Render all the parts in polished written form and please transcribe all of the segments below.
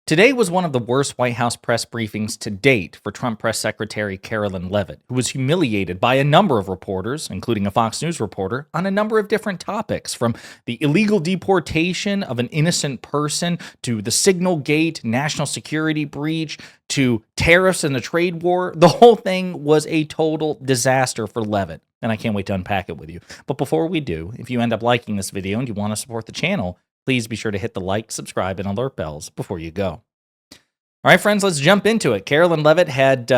Today was one of the worst White House press briefings to date for Trump Press Secretary Karoline Leavitt, who was humiliated by a number of reporters, including a Fox News reporter, on a number of different topics, from the illegal deportation of an innocent person to the Signal Gate national security breach to tariffs and the trade war. The whole thing was a total disaster for Leavitt, and I can't wait to unpack it with you. But before we do, if you end up liking this video and you want to support the channel, please be sure to hit the like, subscribe, and alert bells before you go. All right, friends, let's jump into it. Karoline Leavitt had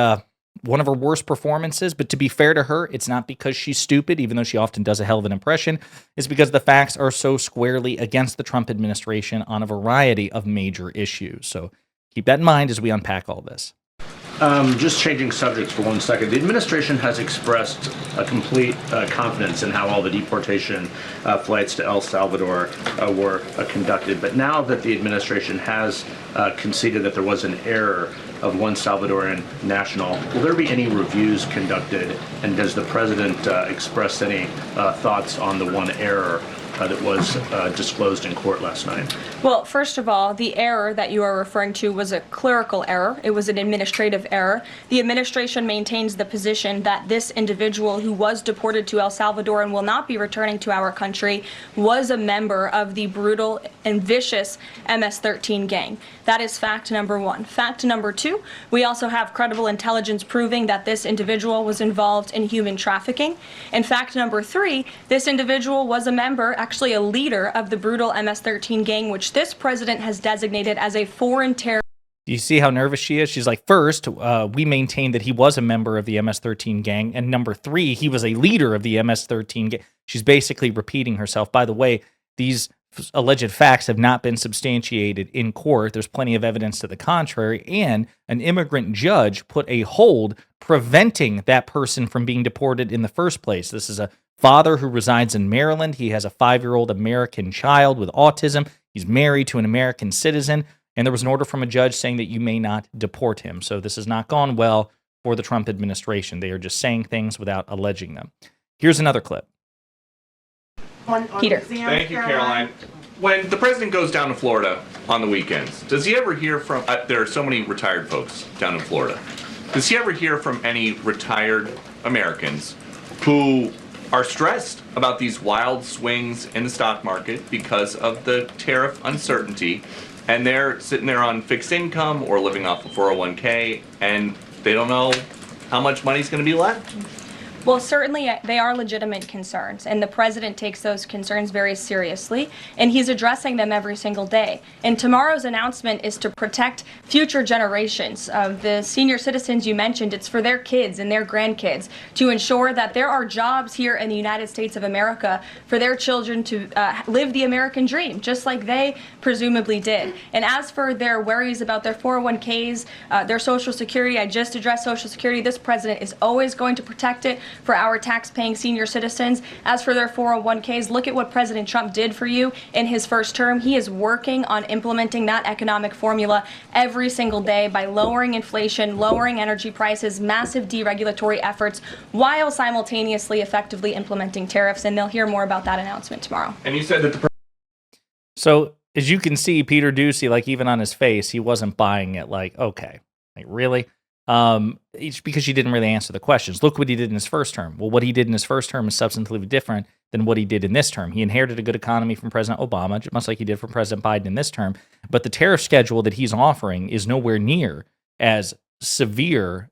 one of her worst performances, but to be fair to her, it's not because she's stupid, even though she often does a hell of an impression. It's because the facts are so squarely against the Trump administration on a variety of major issues. So keep that in mind as we unpack all this. Just changing subjects for 1 second. The administration has expressed a complete confidence in how all the deportation flights to El Salvador were conducted. But now that the administration has conceded that there was an error of one Salvadoran national, will there be any reviews conducted? And does the president express any thoughts on the one error that was disclosed in court last night? Well, first of all, the error that you are referring to was a clerical error. It was an administrative error. The administration maintains the position that this individual who was deported to El Salvador and will not be returning to our country was a member of the brutal and vicious MS-13 gang. That is fact number one. Fact number two, we also have credible intelligence proving that this individual was involved in human trafficking. And fact number three, this individual was a member, actually a leader of the brutal MS-13 gang, which this president has designated as a foreign terror. Do you see how nervous she is? She's like, first, we maintain that he was a member of the MS-13 gang, and number three, he was a leader of the MS-13 gang. She's basically repeating herself. By the way, these alleged facts have not been substantiated in court. There's plenty of evidence to the contrary, and an immigrant judge put a hold preventing that person from being deported in the first place. This is a father who resides in Maryland. He has a 5-year-old American child with autism. He's married to an American citizen, and there was an order from a judge saying that you may not deport him. So this has not gone well for the Trump administration. They are just saying things without alleging them. Here's another clip. Peter. Thank you, Caroline. When the president goes down to Florida on the weekends, does he ever hear from, there are so many retired folks down in Florida, does he ever hear from any retired Americans who are stressed about these wild swings in the stock market because of the tariff uncertainty, and they're sitting there on fixed income or living off a 401k, and they don't know how much money's going to be left? Well, certainly they are legitimate concerns, and the president takes those concerns very seriously, and he's addressing them every single day. And tomorrow's announcement is to protect future generations of the senior citizens you mentioned. It's for their kids and their grandkids to ensure that there are jobs here in the United States of America for their children to live the American dream, just like they presumably did. And as for their worries about their 401ks, their Social Security, I just addressed Social Security. This president is always going to protect it for our tax-paying senior citizens. As for their 401ks, look at what President Trump did for you in his first term. He is working on implementing that economic formula every single day by lowering inflation, lowering energy prices, massive deregulatory efforts, while simultaneously effectively implementing tariffs. And they'll hear more about that announcement tomorrow. And you said that the So as you can see, Peter Doocy, like even on his face, he wasn't buying it. Like, okay, like really? It's because she didn't really answer the questions. Look what he did in his first term. Well, what he did in his first term is substantively different than what he did in this term. He inherited a good economy from President Obama, much like he did from President Biden in this term. But the tariff schedule that he's offering is nowhere near as severe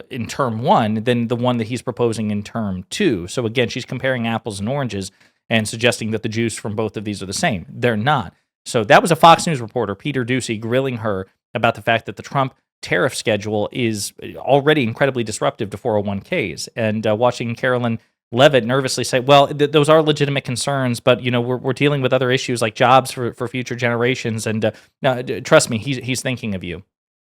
in term one than the one that he's proposing in term two. So again, she's comparing apples and oranges and suggesting that the juice from both of these are the same. They're not. So that was a Fox News reporter, Peter Doocy, grilling her about the fact that the Trump tariff schedule is already incredibly disruptive to 401ks, and watching Karoline Leavitt nervously say, well, those are legitimate concerns, but you know we're dealing with other issues like jobs for future generations, and trust me, he's thinking of you.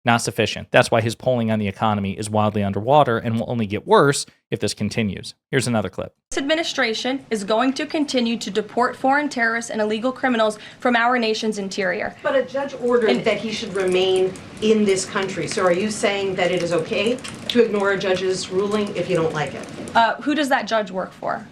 Not sufficient. That's why his polling on the economy is wildly underwater and will only get worse if this continues. Here's another clip. This administration is going to continue to deport foreign terrorists and illegal criminals from our nation's interior. But a judge ordered that he should remain in this country. So are you saying that it is okay to ignore a judge's ruling if you don't like it? Who does that judge work for?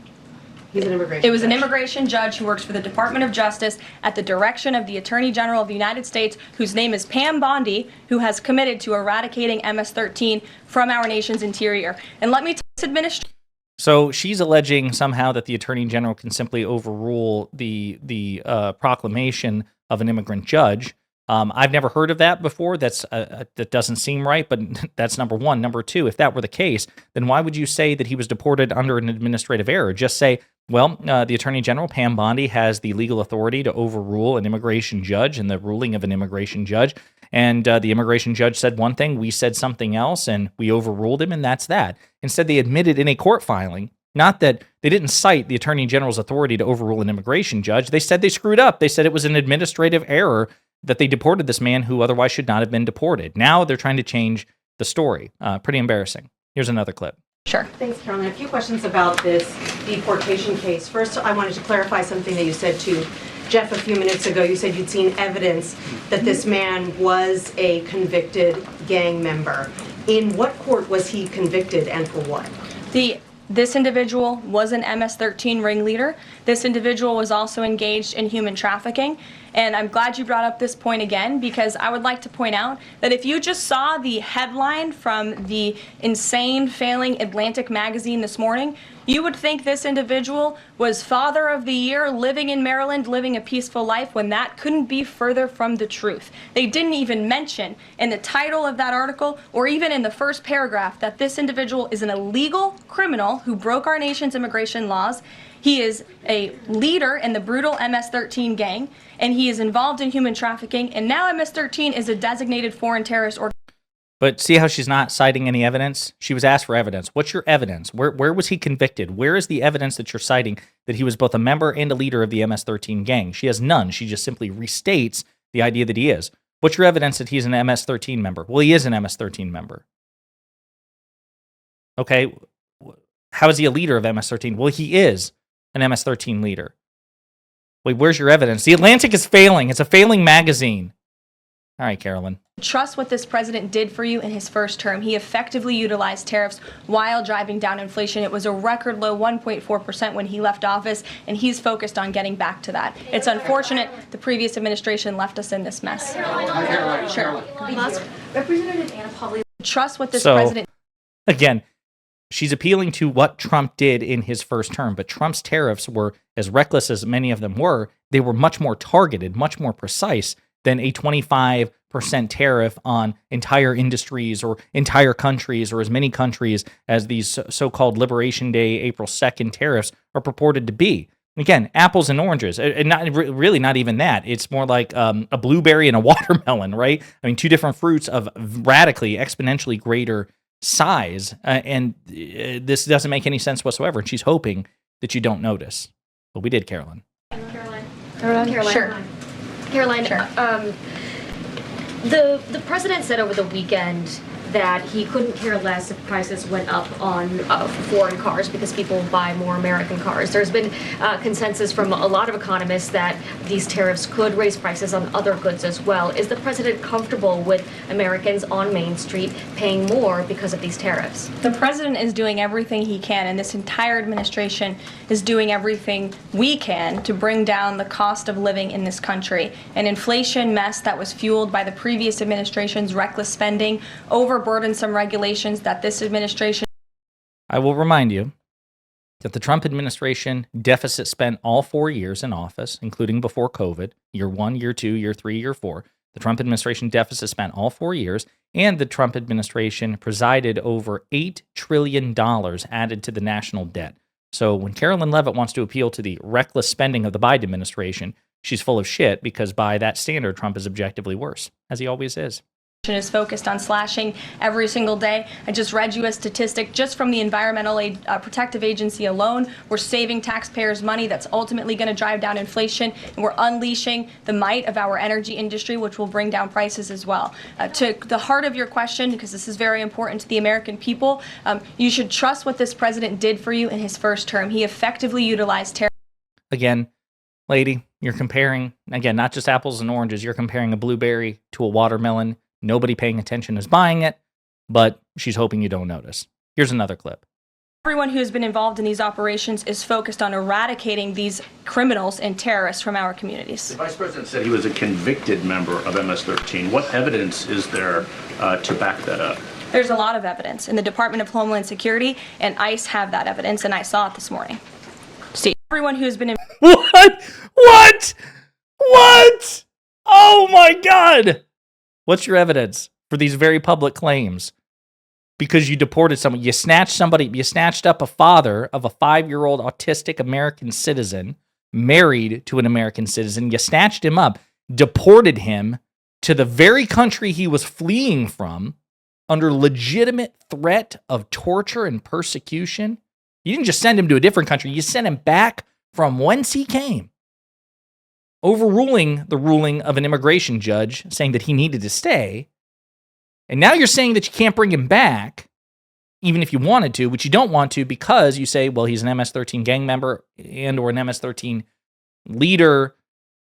He's an immigration It was an judge. immigration judge who works for the Department of Justice at the direction of the Attorney General of the United States, whose name is Pam Bondi, who has committed to eradicating MS-13 from our nation's interior. And let me tell this administration. So she's alleging somehow that the Attorney General can simply overrule the proclamation of an immigrant judge. I've never heard of that before. That doesn't seem right, but that's number one. Number two, if that were the case, then why would you say that he was deported under an administrative error? Just say, well, the Attorney General, Pam Bondi, has the legal authority to overrule an immigration judge and the ruling of an immigration judge. And the immigration judge said one thing, we said something else, and we overruled him, and that's that. Instead, they admitted in a court filing, not that they didn't cite the Attorney General's authority to overrule an immigration judge. They said they screwed up. They said it was an administrative error that they deported this man who otherwise should not have been deported. Now they're trying to change the story. Pretty embarrassing. Here's another clip. Sure. Thanks, Karoline. A few questions about this deportation case. First, I wanted to clarify something that you said to Jeff a few minutes ago. You said you'd seen evidence that this man was a convicted gang member. In what court was he convicted and for what? This individual was an MS-13 ringleader. This individual was also engaged in human trafficking. And I'm glad you brought up this point again, because I would like to point out that if you just saw the headline from the insane, failing Atlantic magazine this morning, you would think this individual was Father of the Year, living in Maryland, living a peaceful life, when that couldn't be further from the truth. They didn't even mention in the title of that article, or even in the first paragraph, that this individual is an illegal criminal who broke our nation's immigration laws. He is a leader in the brutal MS-13 gang, and he is involved in human trafficking, and now MS-13 is a designated foreign terrorist organization. But see how she's not citing any evidence? She was asked for evidence. What's your evidence? Where was he convicted? Where is the evidence that you're citing that he was both a member and a leader of the MS-13 gang? She has none. She just simply restates the idea that he is. What's your evidence that he's an MS-13 member? Well, he is an MS-13 member. Okay, how is he a leader of MS-13? Well, he is an MS-13 leader. Wait, where's your evidence? The Atlantic is failing. It's a failing magazine. All right, Karoline. Trust what this president did for you in his first term. He effectively utilized tariffs while driving down inflation. It was a record low 1.4% when he left office, and he's focused on getting back to that. It's unfortunate the previous administration left us in this mess. Sure. Representative Anna Pavley. Trust what this president. Again, she's appealing to what Trump did in his first term, but Trump's tariffs were, as reckless as many of them were, they were much more targeted, much more precise than a 25% tariff on entire industries or entire countries or as many countries as these so-called Liberation Day, April 2nd tariffs are purported to be. Again, apples and oranges, and really not even that. It's more like a blueberry and a watermelon, right? I mean, two different fruits of radically, exponentially greater size, and this doesn't make any sense whatsoever, and she's hoping that you don't notice. But we did, Karoline. Karoline. Sure. Karoline, Sure. The president said over the weekend that he couldn't care less if prices went up on foreign cars because people buy more American cars. There's been consensus from a lot of economists that these tariffs could raise prices on other goods as well. Is the president comfortable with Americans on Main Street paying more because of these tariffs? The president is doing everything he can, and this entire administration is doing everything we can to bring down the cost of living in this country. An inflation mess that was fueled by the previous administration's reckless spending, overburdensome regulations that this administration. I will remind you that the Trump administration deficit spent all 4 years in office, including before COVID, year 1, year 2, year 3, year 4. The Trump administration deficit spent all 4 years, and the Trump administration presided over $8 trillion added to the national debt. So when Karoline Leavitt wants to appeal to the reckless spending of the Biden administration, she's full of shit, because by that standard, Trump is objectively worse, as he always is. Is focused on slashing every single day. I just read you a statistic just from the Environmental Protective Agency alone. We're saving taxpayers money that's ultimately going to drive down inflation, and we're unleashing the might of our energy industry, which will bring down prices as well. To the heart of your question, because this is very important to the American people, you should trust what this president did for you in his first term. He effectively utilized tariffs. Again, lady, you're comparing, again, not just apples and oranges, you're comparing a blueberry to a watermelon. Nobody paying attention is buying it, but she's hoping you don't notice. Here's another clip. Everyone who has been involved in these operations is focused on eradicating these criminals and terrorists from our communities. The Vice President said he was a convicted member of MS-13. What evidence is there to back that up? There's a lot of evidence, and the Department of Homeland Security and ICE have that evidence, and I saw it this morning. See, everyone who has been What? Oh my God! What's your evidence for these very public claims? Because you deported someone, you snatched up a father of a 5-year-old autistic American citizen, married to an American citizen, you snatched him up, deported him to the very country he was fleeing from under legitimate threat of torture and persecution. You didn't just send him to a different country, you sent him back from whence he came, overruling the ruling of an immigration judge saying that he needed to stay. And now you're saying that you can't bring him back, even if you wanted to, which you don't want to because you say, well, he's an MS-13 gang member and or an MS-13 leader.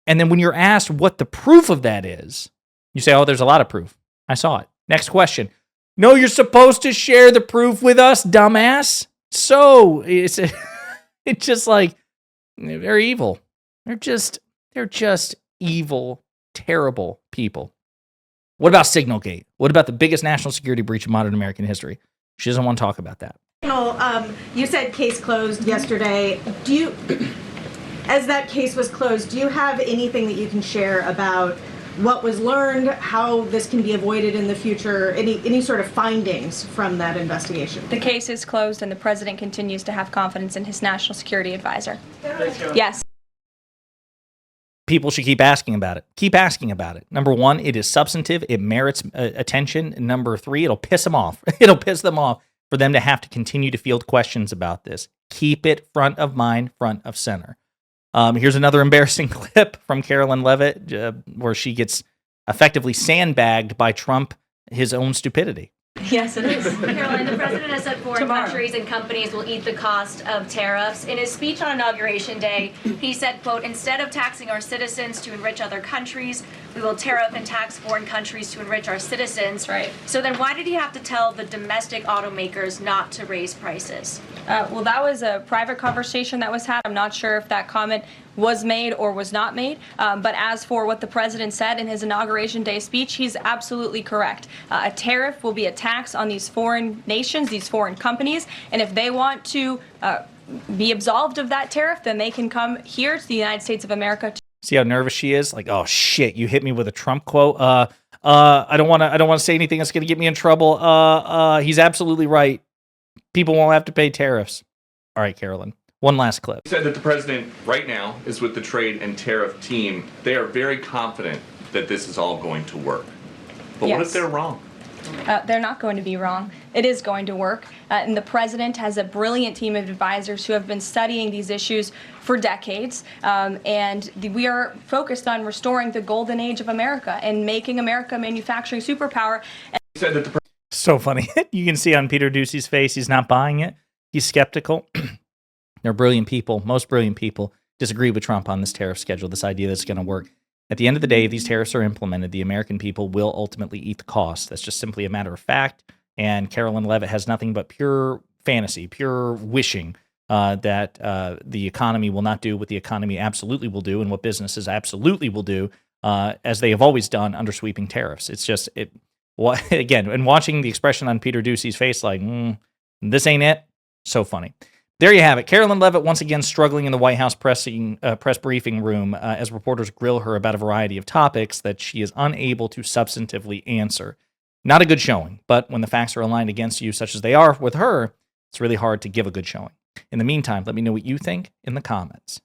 And then when you're asked what the proof of that is, you say, oh, there's a lot of proof. I saw it. Next question. No, you're supposed to share the proof with us, dumbass. So it's just like, they're evil. They're just evil, terrible people. What about Signalgate? What about the biggest national security breach of modern American history? She doesn't want to talk about that. You said case closed yesterday. As that case was closed, do you have anything that you can share about what was learned, how this can be avoided in the future, any sort of findings from that investigation? The case is closed, and the president continues to have confidence in his national security advisor. Yes. People should keep asking about it. Keep asking about it. Number one, it is substantive. It merits attention. Number three, it'll piss them off. It'll piss them off for them to have to continue to field questions about this. Keep it front of mind, front of center. Here's another embarrassing clip from Karoline Leavitt where she gets effectively sandbagged by Trump, his own stupidity. Yes, it is. Caroline, the president has said foreign countries and companies will eat the cost of tariffs. In his speech on Inauguration Day, he said, quote, instead of taxing our citizens to enrich other countries, we will tariff and tax foreign countries to enrich our citizens. Right. So then why did he have to tell the domestic automakers not to raise prices? Well, that was a private conversation that was had. I'm not sure if that comment was made or was not made. But as for what the president said in his Inauguration Day speech, he's absolutely correct. A tariff will be a tax on these foreign nations, these foreign companies, and if they want to be absolved of that tariff, then they can come here to the United States of America. See how nervous she is? Like, oh shit, you hit me with a Trump quote. I don't want to say anything that's going to get me in trouble. He's absolutely right. People won't have to pay tariffs. All right, Karoline. One last clip. He said that the president right now is with the trade and tariff team. They are very confident that this is all going to work. But what if they're wrong? They're not going to be wrong. It is going to work. And the president has a brilliant team of advisors who have been studying these issues for decades. And we are focused on restoring the golden age of America and making America a manufacturing superpower. He said that the So funny. You can see on Peter Doocy's face, he's not buying it. He's skeptical. They're brilliant people. Most brilliant people disagree with Trump on this tariff schedule, this idea that's going to work. At the end of the day, if these tariffs are implemented, the American people will ultimately eat the cost. That's just simply a matter of fact. And Karoline Leavitt has nothing but pure fantasy, pure wishing that the economy will not do what the economy absolutely will do and what businesses absolutely will do, as they have always done under sweeping tariffs. It's just, again, and watching the expression on Peter Doocy's face like, this ain't it, so funny. There you have it. Karoline Leavitt once again struggling in the White House press briefing room as reporters grill her about a variety of topics that she is unable to substantively answer. Not a good showing, but when the facts are aligned against you, such as they are with her, it's really hard to give a good showing. In the meantime, let me know what you think in the comments.